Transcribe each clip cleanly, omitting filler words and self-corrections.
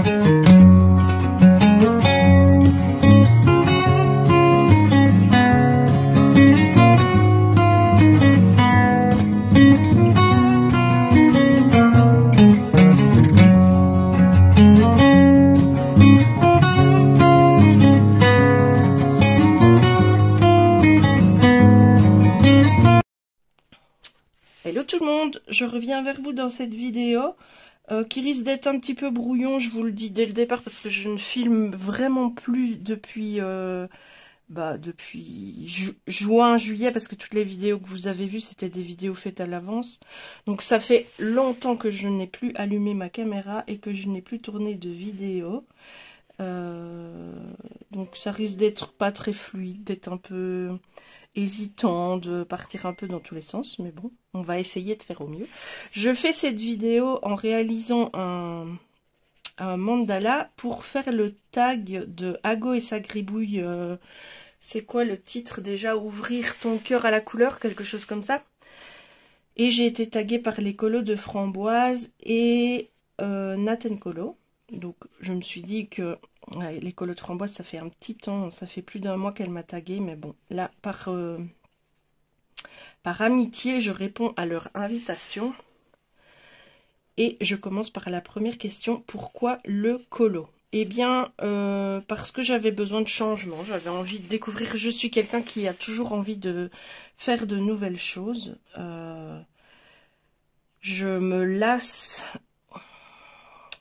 Hello tout le monde, je reviens vers vous dans cette vidéo qui risque d'être un petit peu brouillon, je vous le dis dès le départ parce que je ne filme vraiment plus depuis, juin, juillet, parce que toutes les vidéos que vous avez vues c'était des vidéos faites à l'avance. Donc ça fait longtemps que je n'ai plus allumé ma caméra et que je n'ai plus tourné de vidéo. Donc ça risque d'être pas très fluide, d'être un peu hésitant, de partir un peu dans tous les sens, mais bon, on va essayer de faire au mieux. Je fais cette vidéo en réalisant un mandala pour faire le tag de Ago et sa gribouille. C'est quoi le titre déjà? Ouvrir ton cœur à la couleur, quelque chose comme ça. Et j'ai été taguée par les colos de Framboise et Nathan Colo. Donc je me suis dit que ouais, les colos de Framboise, ça fait un petit temps, ça fait plus d'un mois qu'elle m'a taguée, mais bon, là, par amitié, je réponds à leur invitation. Et je commence par la première question, pourquoi le colo? Eh bien, parce que j'avais besoin de changement, j'avais envie de découvrir, je suis quelqu'un qui a toujours envie de faire de nouvelles choses. Je me lasse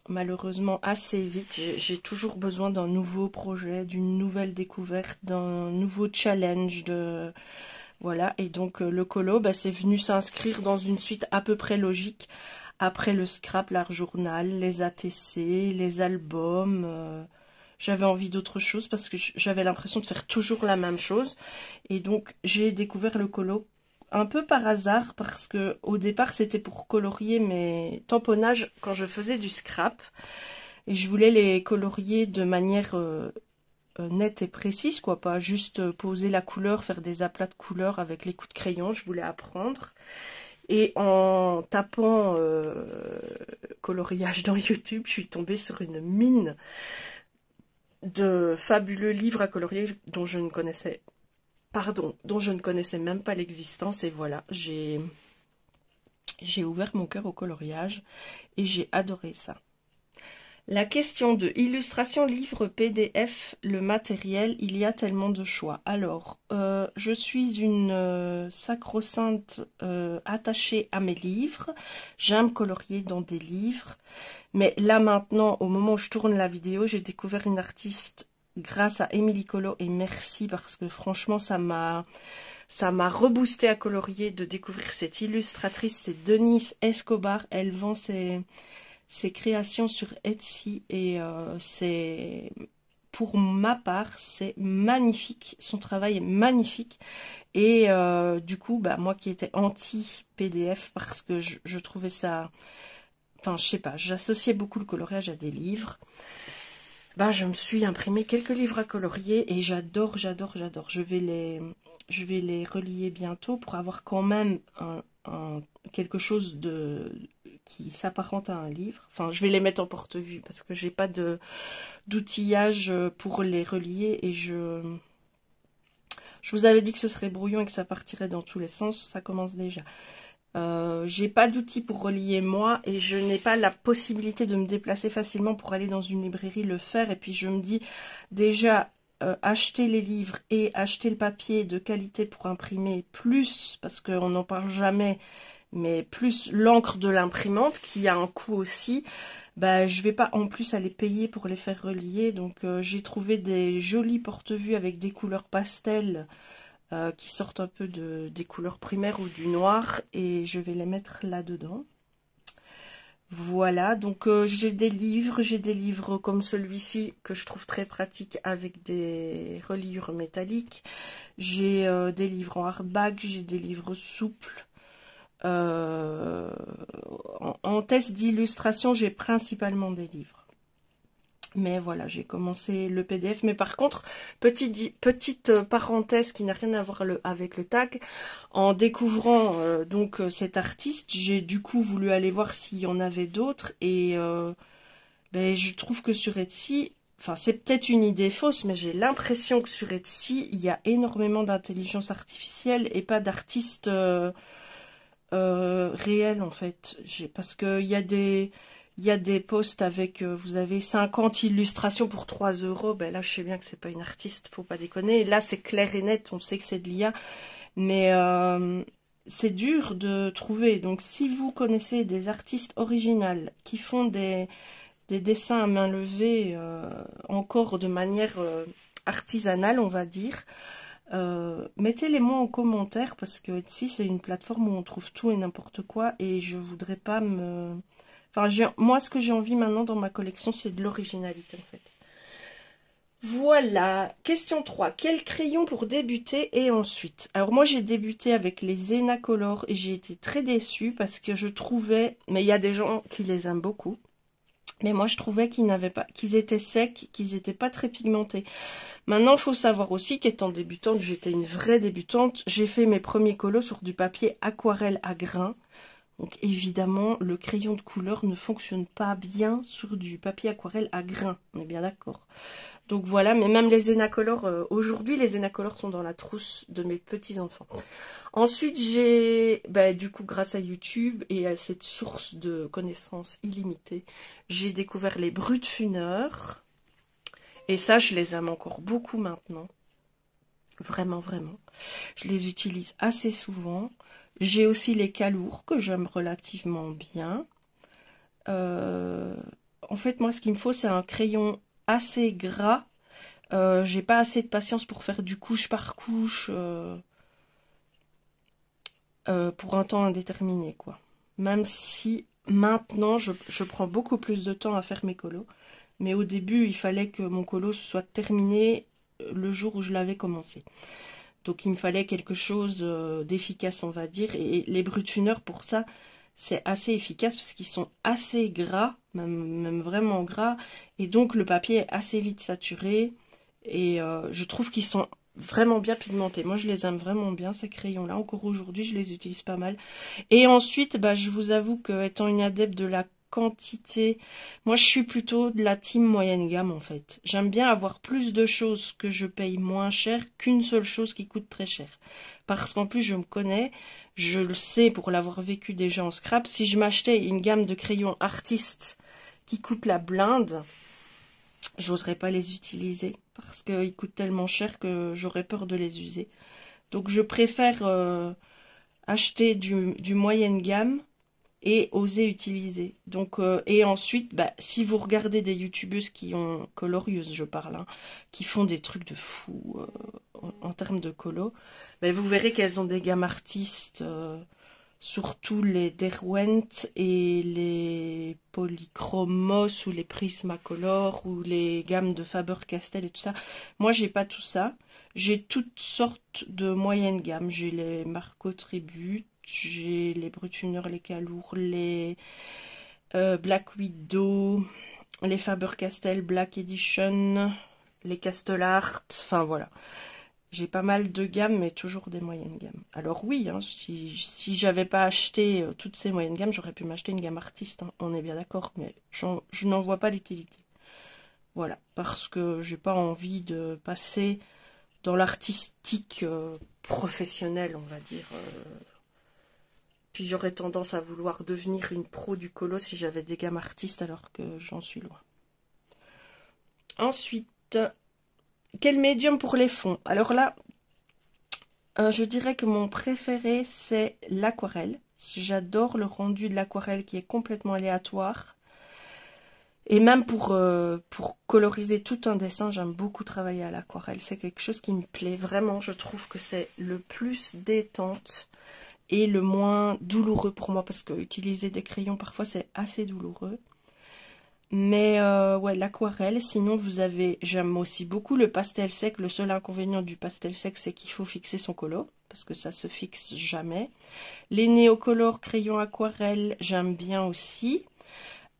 malheureusement assez vite, j'ai toujours besoin d'un nouveau projet, d'une nouvelle découverte, d'un nouveau challenge, voilà. Et donc le colo, c'est venu s'inscrire dans une suite à peu près logique après le scrap, l'art journal, les ATC, les albums. J'avais envie d'autre chose parce que j'avais l'impression de faire toujours la même chose, et donc j'ai découvert le colo un peu par hasard, parce que au départ c'était pour colorier mes tamponnages quand je faisais du scrap, et je voulais les colorier de manière nette et précise, quoi, pas juste poser la couleur, faire des aplats de couleurs avec les coups de crayon. Je voulais apprendre, et en tapant coloriage dans YouTube, je suis tombée sur une mine de fabuleux livres à colorier dont je ne connaissais même pas l'existence, et voilà, j'ai ouvert mon cœur au coloriage et j'ai adoré ça. La question de illustration, livre, PDF, le matériel, il y a tellement de choix. Alors, je suis une sacro-sainte attachée à mes livres. J'aime colorier dans des livres. Mais là maintenant, au moment où je tourne la vidéo, j'ai découvert une artiste grâce à Émilie Colo, et merci, parce que franchement ça m'a reboosté à colorier de découvrir cette illustratrice. C'est Denise Escobar. Elle vend ses créations sur Etsy, et c'est, pour ma part, c'est magnifique, son travail est magnifique. Et du coup, moi qui étais anti PDF parce que je trouvais ça, enfin je sais pas, j'associais beaucoup le coloriage à des livres, je me suis imprimé quelques livres à colorier et j'adore, j'adore, j'adore. Je vais les relier bientôt pour avoir quand même quelque chose qui s'apparente à un livre. Enfin, je vais les mettre en porte-vue parce que j'ai pas d'outillage pour les relier, et je vous avais dit que ce serait brouillon et que ça partirait dans tous les sens. Ça commence déjà. J'ai pas d'outils pour relier moi, et je n'ai pas la possibilité de me déplacer facilement pour aller dans une librairie le faire. Et puis je me dis déjà, acheter les livres et acheter le papier de qualité pour imprimer, plus, parce qu'on n'en parle jamais, mais plus l'encre de l'imprimante qui a un coût aussi, je vais pas en plus aller payer pour les faire relier. Donc j'ai trouvé des jolis porte-vues avec des couleurs pastel qui sortent un peu des couleurs primaires ou du noir, et je vais les mettre là-dedans. Voilà, donc j'ai des livres comme celui-ci que je trouve très pratique avec des reliures métalliques. J'ai des livres en hardback, j'ai des livres souples. En test d'illustration, j'ai principalement des livres. Mais voilà, j'ai commencé le PDF. Mais par contre, petite parenthèse qui n'a rien à voir avec le tag. En découvrant cet artiste, j'ai du coup voulu aller voir s'il y en avait d'autres. Et Ben, je trouve que sur Etsy, enfin c'est peut-être une idée fausse, mais j'ai l'impression que sur Etsy, il y a énormément d'intelligence artificielle et pas d'artistes réels en fait. Parce qu'il y a des posts avec, vous avez 50 illustrations pour 3 €. Ben là, je sais bien que c'est pas une artiste, faut pas déconner. Et là, c'est clair et net, on sait que c'est de l'IA. Mais c'est dur de trouver. Donc, si vous connaissez des artistes originales qui font des dessins à main levée, encore de manière artisanale, on va dire, mettez-les-moi en commentaire parce que Etsy, c'est une plateforme où on trouve tout et n'importe quoi. Et je voudrais pas me... Enfin, moi, ce que j'ai envie maintenant dans ma collection, c'est de l'originalité, en fait. Voilà. Question 3. Quel crayon pour débuter et ensuite? Alors, moi, j'ai débuté avec les Zenacolor et j'ai été très déçue parce que je trouvais... Mais il y a des gens qui les aiment beaucoup. Mais moi, je trouvais qu'ils étaient secs, qu'ils n'étaient pas très pigmentés. Maintenant, il faut savoir aussi qu'étant débutante, j'étais une vraie débutante. J'ai fait mes premiers colos sur du papier aquarelle à grains. Donc évidemment, le crayon de couleur ne fonctionne pas bien sur du papier aquarelle à grains. On est bien d'accord. Donc voilà, mais même les Zenacolor, aujourd'hui les Zenacolor sont dans la trousse de mes petits-enfants. Ensuite, du coup, grâce à YouTube et à cette source de connaissances illimitées, j'ai découvert les Brutfunner. Et ça, je les aime encore beaucoup maintenant. Vraiment, vraiment. Je les utilise assez souvent. J'ai aussi les Calours que j'aime relativement bien. En fait, moi, ce qu'il me faut, c'est un crayon assez gras. J'ai pas assez de patience pour faire du couche par couche pour un temps indéterminé, quoi. Même si maintenant, je prends beaucoup plus de temps à faire mes colos. Mais au début, il fallait que mon colo soit terminé le jour où je l'avais commencé. Donc il me fallait quelque chose d'efficace, on va dire. Et les Brutfunner, pour ça, c'est assez efficace parce qu'ils sont assez gras, même vraiment gras. Et donc le papier est assez vite saturé. Et je trouve qu'ils sont vraiment bien pigmentés. Moi, je les aime vraiment bien, ces crayons-là. Encore aujourd'hui, je les utilise pas mal. Et ensuite, je vous avoue que étant une adepte de la quantité, moi je suis plutôt de la team moyenne gamme en fait. J'aime bien avoir plus de choses que je paye moins cher qu'une seule chose qui coûte très cher. Parce qu'en plus je me connais, je le sais pour l'avoir vécu déjà en scrap, si je m'achetais une gamme de crayons artistes qui coûtent la blinde, j'oserais pas les utiliser parce qu'ils coûtent tellement cher que j'aurais peur de les user. Donc je préfère acheter du moyenne gamme et oser utiliser. Donc, et ensuite, si vous regardez des youtubeuses colorieuses, je parle, hein, qui font des trucs de fou en termes de colo, vous verrez qu'elles ont des gammes artistes, surtout les Derwent et les Polychromos ou les Prismacolor ou les gammes de Faber-Castell et tout ça. Moi, j'ai pas tout ça. J'ai toutes sortes de moyennes gammes. J'ai les Marco Tribute, j'ai les Brutfunner, les Calours, les Black Widow, les Faber-Castell Black Edition, les Castellart, enfin voilà. J'ai pas mal de gammes, mais toujours des moyennes gammes. Alors oui, hein, si j'avais pas acheté toutes ces moyennes gammes, j'aurais pu m'acheter une gamme artiste, hein, on est bien d'accord, mais je n'en vois pas l'utilité. Voilà, parce que j'ai pas envie de passer dans l'artistique professionnel, on va dire. Puis j'aurais tendance à vouloir devenir une pro du colo si j'avais des gammes artistes alors que j'en suis loin. Ensuite, quel médium pour les fonds? Alors là, je dirais que mon préféré c'est l'aquarelle. J'adore le rendu de l'aquarelle qui est complètement aléatoire. Et même pour coloriser tout un dessin, j'aime beaucoup travailler à l'aquarelle. C'est quelque chose qui me plaît vraiment. Je trouve que c'est le plus détente et le moins douloureux pour moi. Parce que utiliser des crayons, parfois, c'est assez douloureux. Mais ouais, l'aquarelle. Sinon, j'aime aussi beaucoup le pastel sec. Le seul inconvénient du pastel sec, c'est qu'il faut fixer son colo. Parce que ça se fixe jamais. Les néocolores crayons aquarelle, j'aime bien aussi.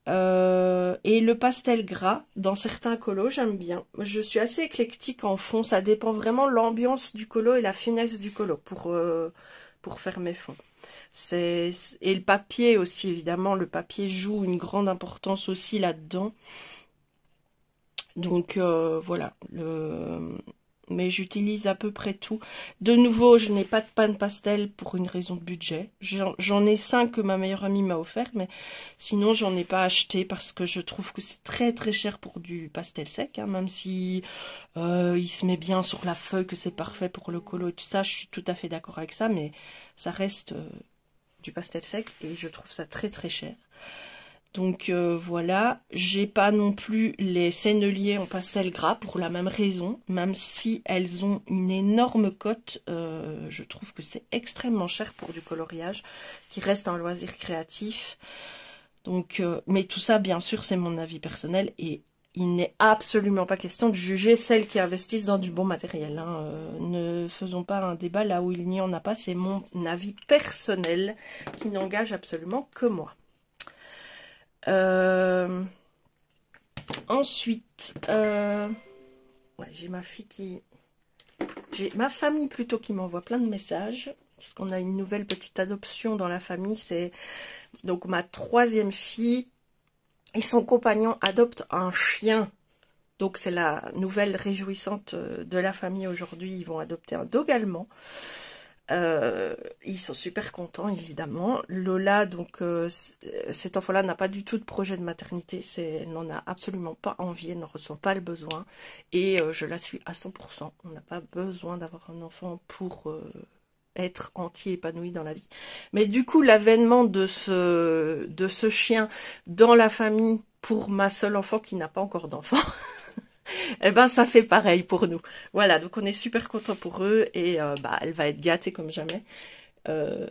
Et le pastel gras, dans certains colos, j'aime bien. Je suis assez éclectique en fond, ça dépend vraiment de l'ambiance du colo et la finesse du colo pour faire mes fonds. Et le papier aussi, évidemment, le papier joue une grande importance aussi là-dedans. Donc voilà, mais j'utilise à peu près tout. De nouveau, je n'ai pas de panne pastel pour une raison de budget. J'en ai 5 que ma meilleure amie m'a offert, mais sinon j'en ai pas acheté parce que je trouve que c'est très très cher pour du pastel sec, hein, même si il se met bien sur la feuille, que c'est parfait pour le colo et tout ça, je suis tout à fait d'accord avec ça, mais ça reste du pastel sec et je trouve ça très très cher. Donc voilà, j'ai pas non plus les senneliers en pastel gras pour la même raison, même si elles ont une énorme cote, je trouve que c'est extrêmement cher pour du coloriage, qui reste un loisir créatif. Donc, mais tout ça, bien sûr, c'est mon avis personnel et il n'est absolument pas question de juger celles qui investissent dans du bon matériel, hein. Ne faisons pas un débat là où il n'y en a pas, c'est mon avis personnel qui n'engage absolument que moi. Ensuite, ouais, j'ai ma fille j'ai ma famille plutôt qui m'envoie plein de messages, parce qu'on a une nouvelle petite adoption dans la famille. C'est donc ma 3e fille et son compagnon adoptent un chien. Donc c'est la nouvelle réjouissante de la famille aujourd'hui. Ils vont adopter un dog allemand. Ils sont super contents, évidemment. Lola, donc cet enfant-là n'a pas du tout de projet de maternité, elle n'en a absolument pas envie, elle n'en ressent pas le besoin, et je la suis à 100%. On n'a pas besoin d'avoir un enfant pour être entier épanoui dans la vie. Mais du coup, l'avènement de ce chien dans la famille pour ma seule enfant qui n'a pas encore d'enfant, eh ben ça fait pareil pour nous. Voilà, donc on est super content pour eux et elle va être gâtée comme jamais,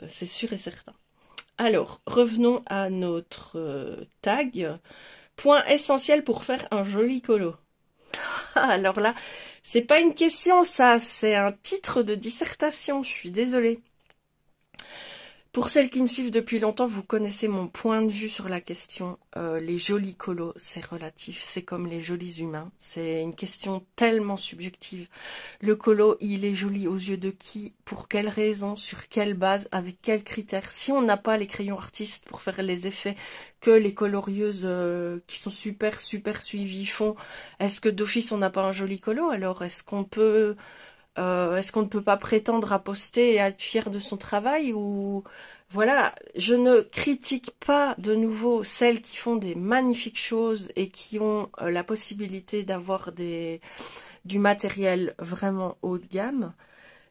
c'est sûr et certain. Alors, revenons à notre tag. Point essentiel pour faire un joli colo. Alors là, c'est pas une question ça, c'est un titre de dissertation, je suis désolée. Pour celles qui me suivent depuis longtemps, vous connaissez mon point de vue sur la question. Les jolis colos, c'est relatif, c'est comme les jolis humains. C'est une question tellement subjective. Le colo, il est joli aux yeux de qui? Pour quelle raison? Sur quelle base? Avec quels critères? Si on n'a pas les crayons artistes pour faire les effets que les colorieuses qui sont super suivies font, est-ce que d'office on n'a pas un joli colo? Alors est-ce qu'on ne peut pas prétendre à poster et à être fier de son travail? Ou voilà, je ne critique pas de nouveau celles qui font des magnifiques choses et qui ont la possibilité d'avoir du matériel vraiment haut de gamme,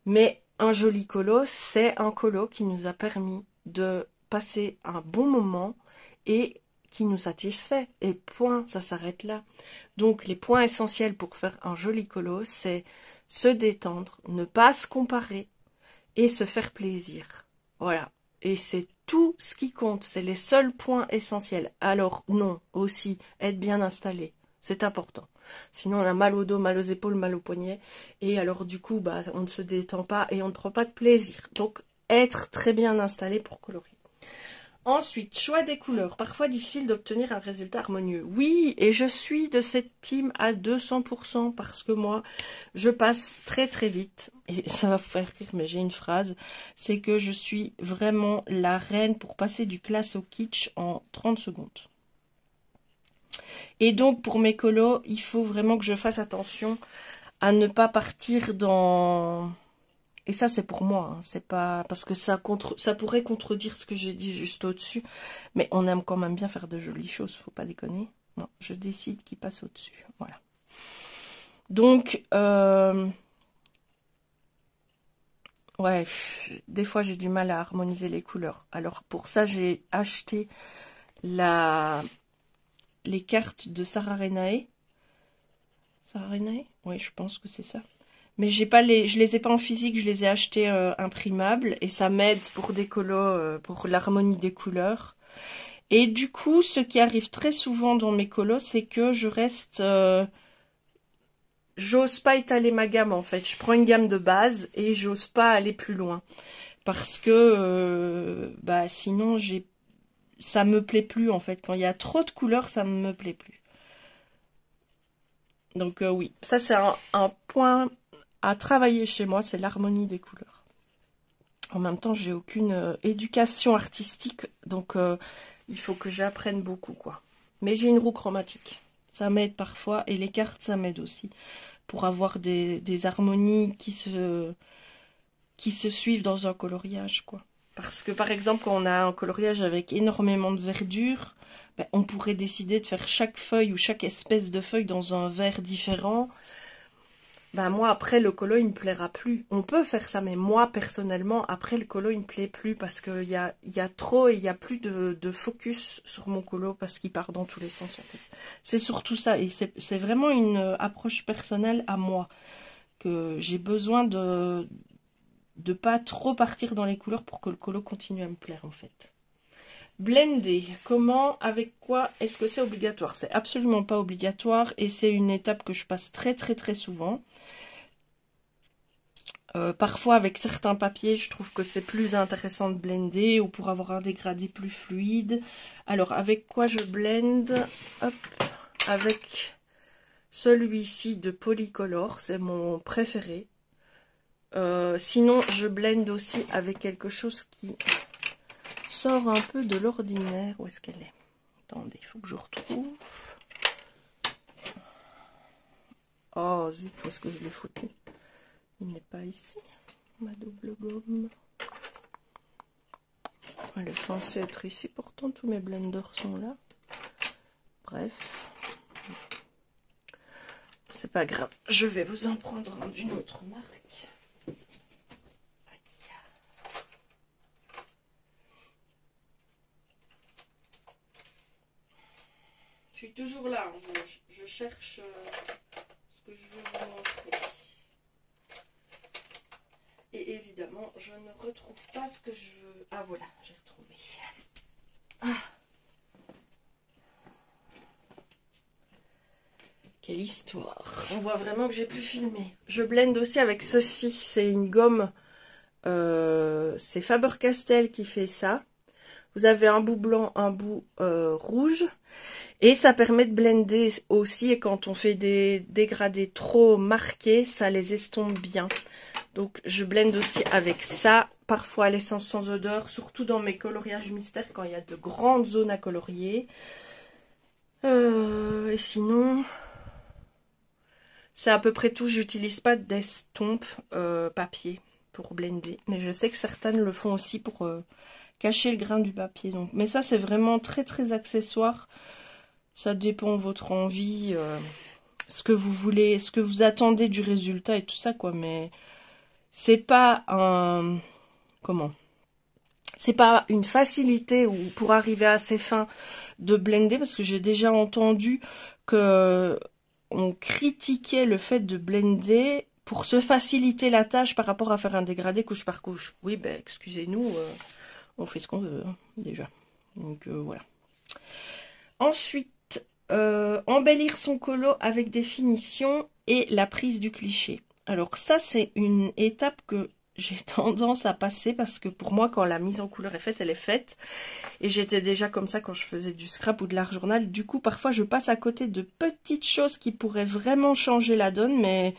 mais un joli colo, c'est un colo qui nous a permis de passer un bon moment et qui nous satisfait, et point, ça s'arrête là. Donc les points essentiels pour faire un joli colo, c'est se détendre, ne pas se comparer et se faire plaisir. Voilà. Et c'est tout ce qui compte, c'est les seuls points essentiels. Alors non, aussi, être bien installé, c'est important. Sinon on a mal au dos, mal aux épaules, mal aux poignets, et alors du coup, on ne se détend pas et on ne prend pas de plaisir. Donc être très bien installé pour colorer. Ensuite, choix des couleurs. Parfois difficile d'obtenir un résultat harmonieux. Oui, et je suis de cette team à 200% parce que moi, je passe très très vite. Et ça va vous faire rire, mais j'ai une phrase. C'est que je suis vraiment la reine pour passer du classe au kitsch en 30 secondes. Et donc, pour mes colos, il faut vraiment que je fasse attention à ne pas partir dans... Et ça, c'est pour moi, hein. C'est pas parce que ça pourrait contredire ce que j'ai dit juste au-dessus, mais on aime quand même bien faire de jolies choses, faut pas déconner. Non, je décide qui passe au-dessus, voilà. Donc, ouais, des fois j'ai du mal à harmoniser les couleurs. Alors pour ça, j'ai acheté les cartes de Sarah Renae. Sarah Renae? Oui, je pense que c'est ça. Mais je les ai pas en physique, je les ai achetés imprimables et ça m'aide pour des colos, pour l'harmonie des couleurs. Et du coup, ce qui arrive très souvent dans mes colos, c'est que je reste, j'ose pas étaler ma gamme en fait. Je prends une gamme de base et j'ose pas aller plus loin parce que sinon ça me plaît plus en fait. Quand il y a trop de couleurs, ça me plaît plus. Donc oui, ça c'est un point à travailler chez moi, c'est l'harmonie des couleurs. En même temps, j'ai aucune éducation artistique, donc il faut que j'apprenne beaucoup, quoi. Mais j'ai une roue chromatique. Ça m'aide parfois, et les cartes, ça m'aide aussi. Pour avoir des harmonies qui se suivent dans un coloriage, quoi. Parce que, par exemple, quand on a un coloriage avec énormément de verdure, ben, on pourrait décider de faire chaque feuille ou chaque espèce de feuille dans un vert différent. Ben, moi, après, le colo, il me plaira plus. On peut faire ça, mais moi, personnellement, après, le colo, il me plaît plus parce qu'il y a trop et il y a plus de focus sur mon colo parce qu'il part dans tous les sens, en fait. C'est surtout ça. Et c'est vraiment une approche personnelle à moi que j'ai besoin de pas trop partir dans les couleurs pour que le colo continue à me plaire, en fait. Blender, comment, avec quoi, est-ce que c'est obligatoire? C'est absolument pas obligatoire et c'est une étape que je passe très très très souvent. Parfois avec certains papiers, je trouve que c'est plus intéressant de blender ou pour avoir un dégradé plus fluide. Alors avec quoi je blende? Hop, avec celui-ci de Polycolor, c'est mon préféré. Sinon je blende aussi avec quelque chose qui sort un peu de l'ordinaire. Où est-ce qu'elle est? Attendez, il faut que je retrouve. Oh zut, où est-ce que je l'ai foutu? Il n'est pas ici, ma double gomme. Elle est censée être ici, pourtant tous mes blenders sont là. Bref. C'est pas grave, je vais vous en prendre un d'une autre marque. Je suis toujours là, hein. Je cherche ce que je veux vous montrer. Et évidemment, je ne retrouve pas ce que je veux. Ah voilà, j'ai retrouvé. Ah. Quelle histoire. On voit vraiment que j'ai plus filmé. Je blende aussi avec ceci. C'est une gomme. C'est Faber-Castell qui fait ça. Vous avez un bout blanc, un bout rouge. Et ça permet de blender aussi. Et quand on fait des dégradés trop marqués, ça les estompe bien. Donc je blende aussi avec ça, parfois à l'essence sans odeur, surtout dans mes coloriages mystères quand il y a de grandes zones à colorier. Et sinon, c'est à peu près tout. J'utilise pas d'estompe papier pour blender, mais je sais que certaines le font aussi pour cacher le grain du papier. Donc, mais ça c'est vraiment très très accessoire. Ça dépend de votre envie, ce que vous voulez, ce que vous attendez du résultat et tout ça, quoi. Mais c'est pas un... Comment? C'est pas une facilité ou pour arriver à assez fin de blender, parce que j'ai déjà entendu que on critiquait le fait de blender pour se faciliter la tâche par rapport à faire un dégradé couche par couche. Oui, ben excusez-nous, on fait ce qu'on veut, hein, déjà. Donc voilà. Ensuite, embellir son colo avec des finitions et la prise du cliché. Alors ça, c'est une étape que j'ai tendance à passer parce que pour moi, quand la mise en couleur est faite, elle est faite. Et j'étais déjà comme ça quand je faisais du scrap ou de l'art journal. Du coup, parfois, je passe à côté de petites choses qui pourraient vraiment changer la donne. Mais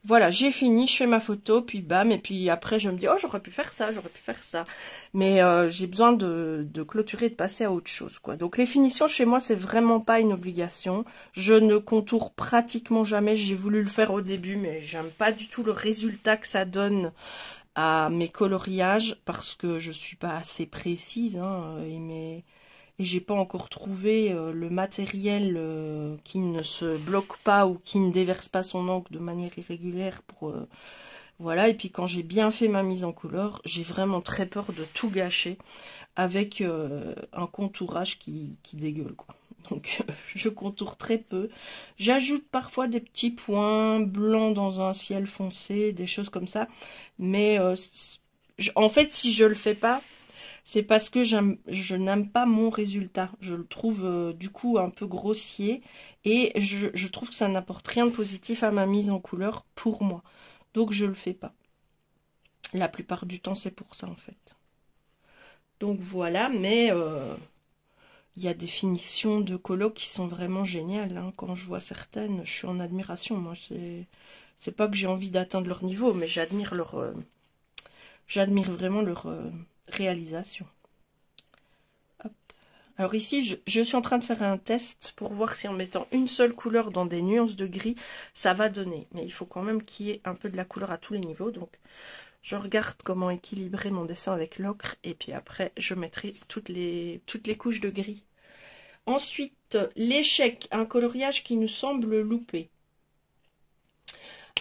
voilà, j'ai fini, je fais ma photo, puis bam. Et puis après, je me dis, oh, j'aurais pu faire ça, j'aurais pu faire ça. Mais j'ai besoin de clôturer et de passer à autre chose, quoi. Donc les finitions, chez moi, c'est vraiment pas une obligation. Je ne contourne pratiquement jamais. J'ai voulu le faire au début, mais j'aime pas du tout le résultat que ça donne à mes coloriages parce que je suis pas assez précise, hein, et j'ai pas encore trouvé le matériel qui ne se bloque pas ou qui ne déverse pas son encre de manière irrégulière pour voilà. Et puis quand j'ai bien fait ma mise en couleur, j'ai vraiment très peur de tout gâcher avec un contourage qui dégueule, quoi. Donc je contourne très peu. J'ajoute parfois des petits points blancs dans un ciel foncé, des choses comme ça. Mais en fait, si je le fais pas, c'est parce que je n'aime pas mon résultat. Je le trouve du coup un peu grossier. Et je trouve que ça n'apporte rien de positif à ma mise en couleur pour moi. Donc je le fais pas. La plupart du temps, c'est pour ça en fait. Donc voilà, mais... il y a des finitions de colo qui sont vraiment géniales, hein. Quand je vois certaines, je suis en admiration. Moi, c'est pas que j'ai envie d'atteindre leur niveau, mais j'admire j'admire vraiment leur réalisation. Hop. Alors ici, je suis en train de faire un test pour voir si en mettant une seule couleur dans des nuances de gris, ça va donner. Mais il faut quand même qu'il y ait un peu de la couleur à tous les niveaux. Donc, je regarde comment équilibrer mon dessin avec l'ocre. Et puis après, je mettrai toutes les couches de gris. Ensuite, l'échec, un coloriage qui nous semble loupé.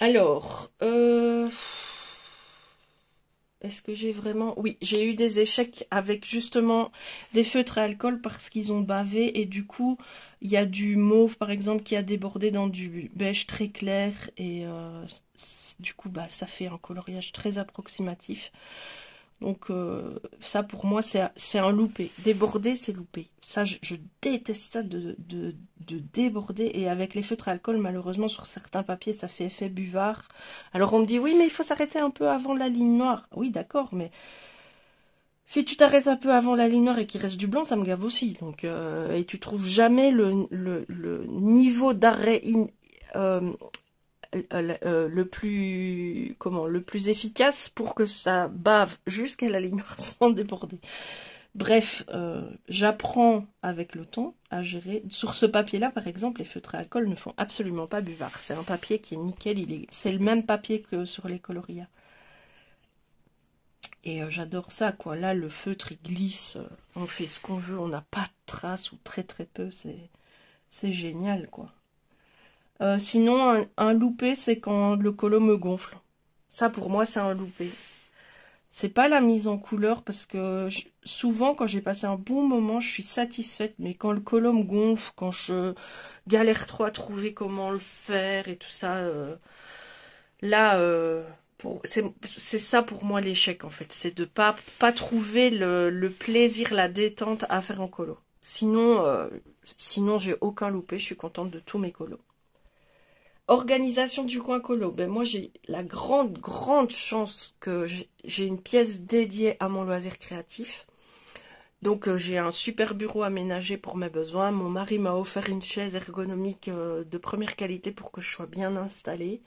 Alors, est-ce que j'ai vraiment... Oui, j'ai eu des échecs avec justement des feutres à alcool parce qu'ils ont bavé et du coup, il y a du mauve par exemple qui a débordé dans du beige très clair et du coup, bah, ça fait un coloriage très approximatif. Donc ça pour moi c'est un loupé. Déborder c'est loupé. Ça je déteste ça de déborder. Et avec les feutres à alcool malheureusement sur certains papiers ça fait effet buvard. Alors on me dit oui mais il faut s'arrêter un peu avant la ligne noire. Oui d'accord mais si tu t'arrêtes un peu avant la ligne noire et qu'il reste du blanc ça me gave aussi. Donc et tu trouves jamais le niveau d'arrêt le plus efficace pour que ça bave jusqu'à la ligne noire sans déborder. Bref, j'apprends avec le temps à gérer. Sur ce papier-là, par exemple, les feutres à alcool ne font absolument pas buvard. C'est un papier qui est nickel, c'est le même papier que sur les coloria. Et j'adore ça, quoi. Là, le feutre, il glisse, on fait ce qu'on veut, on n'a pas de traces ou très très peu, c'est génial, quoi. Sinon, un loupé, c'est quand le colo me gonfle. Ça, pour moi, c'est un loupé. C'est pas la mise en couleur, parce que souvent, quand j'ai passé un bon moment, je suis satisfaite. Mais quand le colo me gonfle, quand je galère trop à trouver comment le faire et tout ça, là, c'est ça pour moi l'échec, en fait. C'est de pas trouver le plaisir, la détente à faire en colo. Sinon j'ai aucun loupé, je suis contente de tous mes colos. Organisation du coin colo. Ben moi j'ai la grande chance que j'ai une pièce dédiée à mon loisir créatif. Donc j'ai un super bureau aménagé pour mes besoins. Mon mari m'a offert une chaise ergonomique de première qualité pour que je sois bien installée.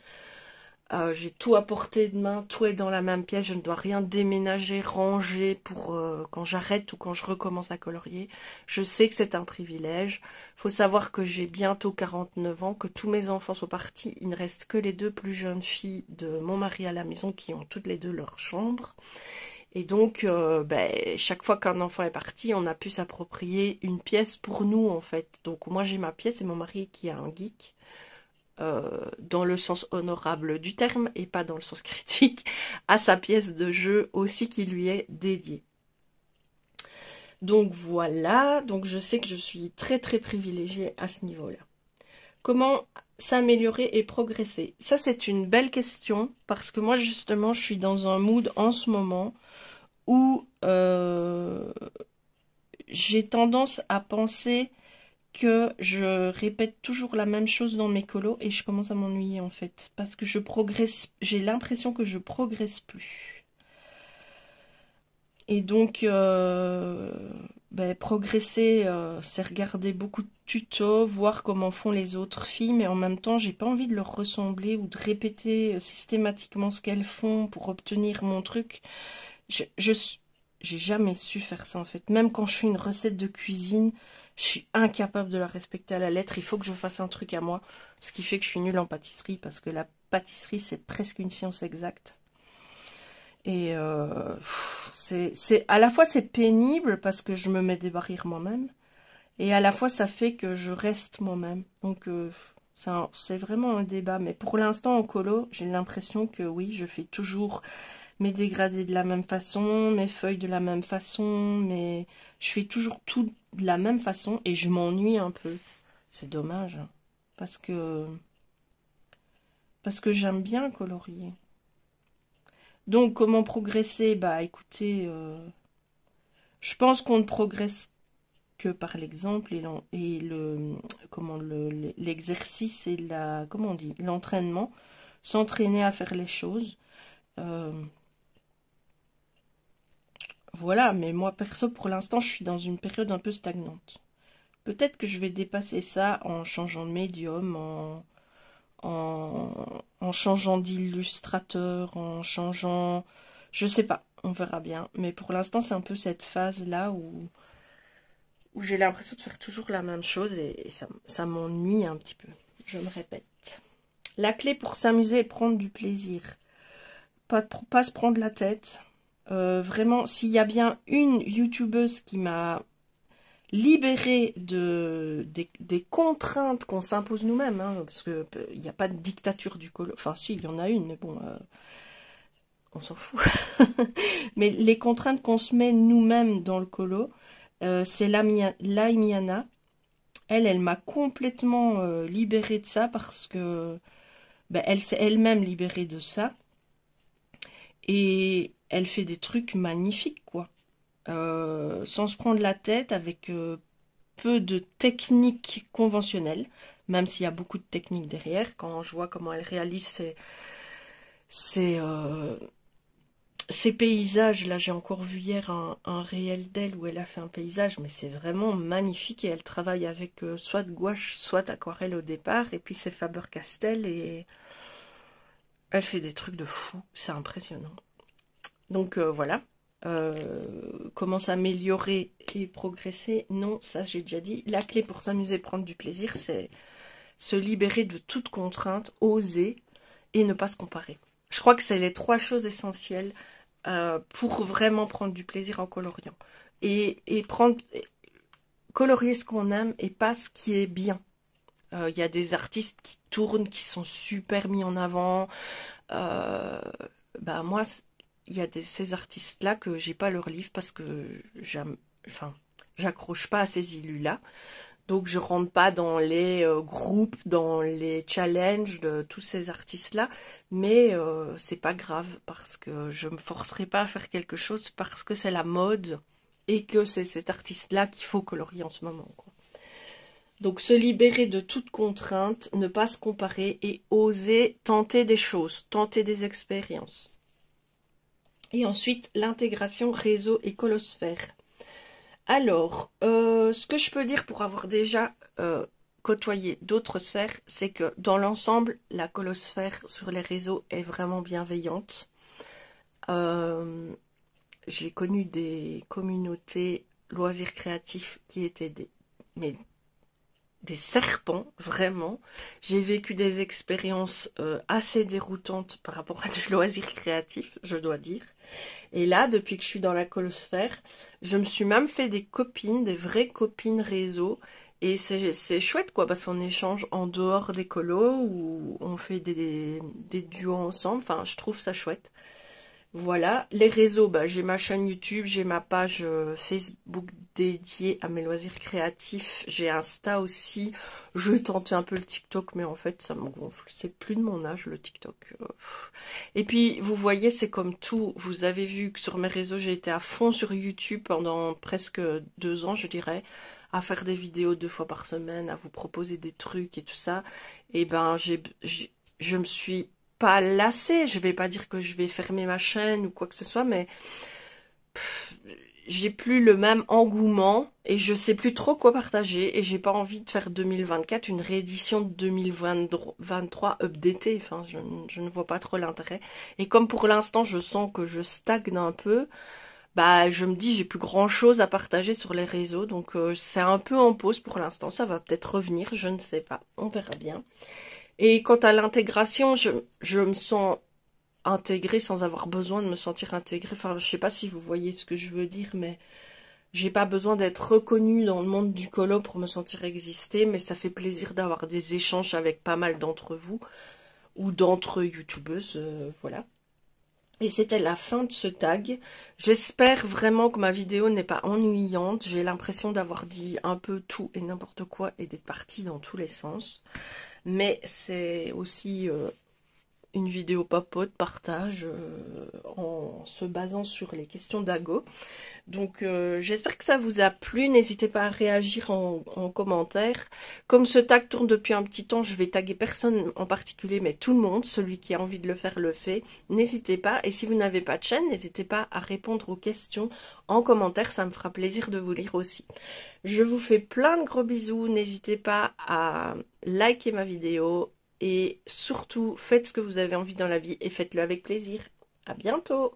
J'ai tout à portée de main, tout est dans la même pièce, je ne dois rien déménager, ranger pour quand j'arrête ou quand je recommence à colorier. Je sais que c'est un privilège. Faut savoir que j'ai bientôt 49 ans, que tous mes enfants sont partis. Il ne reste que les deux plus jeunes filles de mon mari à la maison qui ont toutes les deux leur chambre. Et donc, chaque fois qu'un enfant est parti, on a pu s'approprier une pièce pour nous, en fait. Donc moi j'ai ma pièce et mon mari qui est un geek. Dans le sens honorable du terme et pas dans le sens critique, à sa pièce de jeu aussi qui lui est dédiée. Donc voilà, donc je sais que je suis très très privilégiée à ce niveau-là. Comment s'améliorer et progresser? Ça c'est une belle question parce que moi justement je suis dans un mood en ce moment où j'ai tendance à penser que je répète toujours la même chose dans mes colos et je commence à m'ennuyer en fait parce que je progresse, j'ai l'impression que je progresse plus. Et donc progresser c'est regarder beaucoup de tutos, voir comment font les autres filles, mais en même temps j'ai pas envie de leur ressembler ou de répéter systématiquement ce qu'elles font pour obtenir mon truc. J'ai jamais su faire ça en fait, même quand je fais une recette de cuisine. Je suis incapable de la respecter à la lettre. Il faut que je fasse un truc à moi. Ce qui fait que je suis nulle en pâtisserie. Parce que la pâtisserie, c'est presque une science exacte. Et à la fois, c'est pénible parce que je me mets des barrières moi-même. Et à la fois, ça fait que je reste moi-même. Donc, c'est vraiment un débat. Mais pour l'instant, en colo, j'ai l'impression que oui, je fais toujours mes dégradés de la même façon, mes feuilles de la même façon, mais je fais toujours tout de la même façon et je m'ennuie un peu. C'est dommage, hein, parce que j'aime bien colorier. Donc, comment progresser? Bah, écoutez, je pense qu'on ne progresse que par l'exemple et l'exercice et comment on dit, l'entraînement, s'entraîner à faire les choses. Voilà, mais moi perso pour l'instant je suis dans une période un peu stagnante. Peut-être que je vais dépasser ça en changeant de médium, en changeant d'illustrateur, en changeant Je sais pas, on verra bien. Mais pour l'instant, c'est un peu cette phase-là où j'ai l'impression de faire toujours la même chose et ça m'ennuie un petit peu. Je me répète. La clé pour s'amuser et prendre du plaisir. Pas se prendre la tête. Vraiment, s'il y a bien une youtubeuse qui m'a libérée des contraintes qu'on s'impose nous-mêmes, hein, parce que il n'y a pas de dictature du colo. Enfin, si, il y en a une, mais bon, on s'en fout. Mais les contraintes qu'on se met nous-mêmes dans le colo, c'est Laimiana. Elle m'a complètement libérée de ça parce que ben, elle s'est elle-même libérée de ça. Et elle fait des trucs magnifiques, quoi. Sans se prendre la tête, avec peu de techniques conventionnelles, même s'il y a beaucoup de techniques derrière. Quand je vois comment elle réalise ses, ces paysages, là j'ai encore vu hier un réel d'elle où elle a fait un paysage, mais c'est vraiment magnifique et elle travaille avec soit de gouache, soit aquarelle au départ, et puis c'est Faber-Castell et elle fait des trucs de fou, c'est impressionnant. Donc voilà, comment s'améliorer et progresser, non, ça j'ai déjà dit. La clé pour s'amuser, prendre du plaisir, c'est se libérer de toute contrainte, oser et ne pas se comparer. Je crois que c'est les 3 choses essentielles pour vraiment prendre du plaisir en coloriant. Et colorier ce qu'on aime et pas ce qui est bien. Y a des artistes qui tournent, qui sont super mis en avant. Bah moi, il y a ces artistes-là que j'ai pas leur livre parce que j'accroche pas à ces illus-là. Donc je rentre pas dans les groupes, dans les challenges de tous ces artistes-là, mais c'est pas grave parce que je me forcerai pas à faire quelque chose parce que c'est la mode et que c'est cet artiste-là qu'il faut colorier en ce moment, quoi. Donc se libérer de toute contrainte, ne pas se comparer et oser tenter des choses, tenter des expériences. Et ensuite l'intégration réseau et colosphère. Alors, ce que je peux dire pour avoir déjà côtoyé d'autres sphères, c'est que dans l'ensemble, la colosphère sur les réseaux est vraiment bienveillante. J'ai connu des communautés loisirs créatifs qui étaient des serpents, vraiment. J'ai vécu des expériences assez déroutantes par rapport à du loisir créatif, je dois dire. Et là, depuis que je suis dans la colosphère, je me suis même fait des copines, des vraies copines réseau. Et c'est chouette, quoi, parce qu'on échange en dehors des colos, ou on fait des duos ensemble. Enfin, je trouve ça chouette. Voilà, les réseaux, bah, j'ai ma chaîne YouTube, j'ai ma page Facebook dédiée à mes loisirs créatifs, j'ai Insta aussi, je tentais un peu le TikTok, mais en fait ça me gonfle, c'est plus de mon âge le TikTok. Et puis vous voyez, c'est comme tout, vous avez vu que sur mes réseaux j'ai été à fond sur YouTube pendant presque 2 ans, je dirais, à faire des vidéos 2 fois par semaine, à vous proposer des trucs et tout ça, et ben je me suis pas lassée, je vais pas dire que je vais fermer ma chaîne ou quoi que ce soit, mais j'ai plus le même engouement et je sais plus trop quoi partager et j'ai pas envie de faire 2024 une réédition de 2023 updatée, enfin je ne vois pas trop l'intérêt. Et comme pour l'instant je sens que je stagne un peu, bah je me dis j'ai plus grand chose à partager sur les réseaux, donc c'est un peu en pause pour l'instant, ça va peut-être revenir, je ne sais pas, on verra bien. Et quant à l'intégration, je me sens intégrée sans avoir besoin de me sentir intégrée. Enfin, je sais pas si vous voyez ce que je veux dire, mais j'ai pas besoin d'être reconnue dans le monde du colo pour me sentir exister, mais ça fait plaisir d'avoir des échanges avec pas mal d'entre vous ou d'entre youtubeuses, voilà. Et c'était la fin de ce tag. J'espère vraiment que ma vidéo n'est pas ennuyante. J'ai l'impression d'avoir dit un peu tout et n'importe quoi et d'être partie dans tous les sens. Mais c'est aussi une vidéo papote, partage, en se basant sur les questions d'Ago. Donc j'espère que ça vous a plu. N'hésitez pas à réagir en commentaire. Comme ce tag tourne depuis un petit temps, je vais taguer personne en particulier, mais tout le monde. Celui qui a envie de le faire, le fait. N'hésitez pas. Et si vous n'avez pas de chaîne, n'hésitez pas à répondre aux questions en commentaire. Ça me fera plaisir de vous lire aussi. Je vous fais plein de gros bisous. N'hésitez pas à liker ma vidéo. Et surtout, faites ce que vous avez envie dans la vie et faites-le avec plaisir. À bientôt!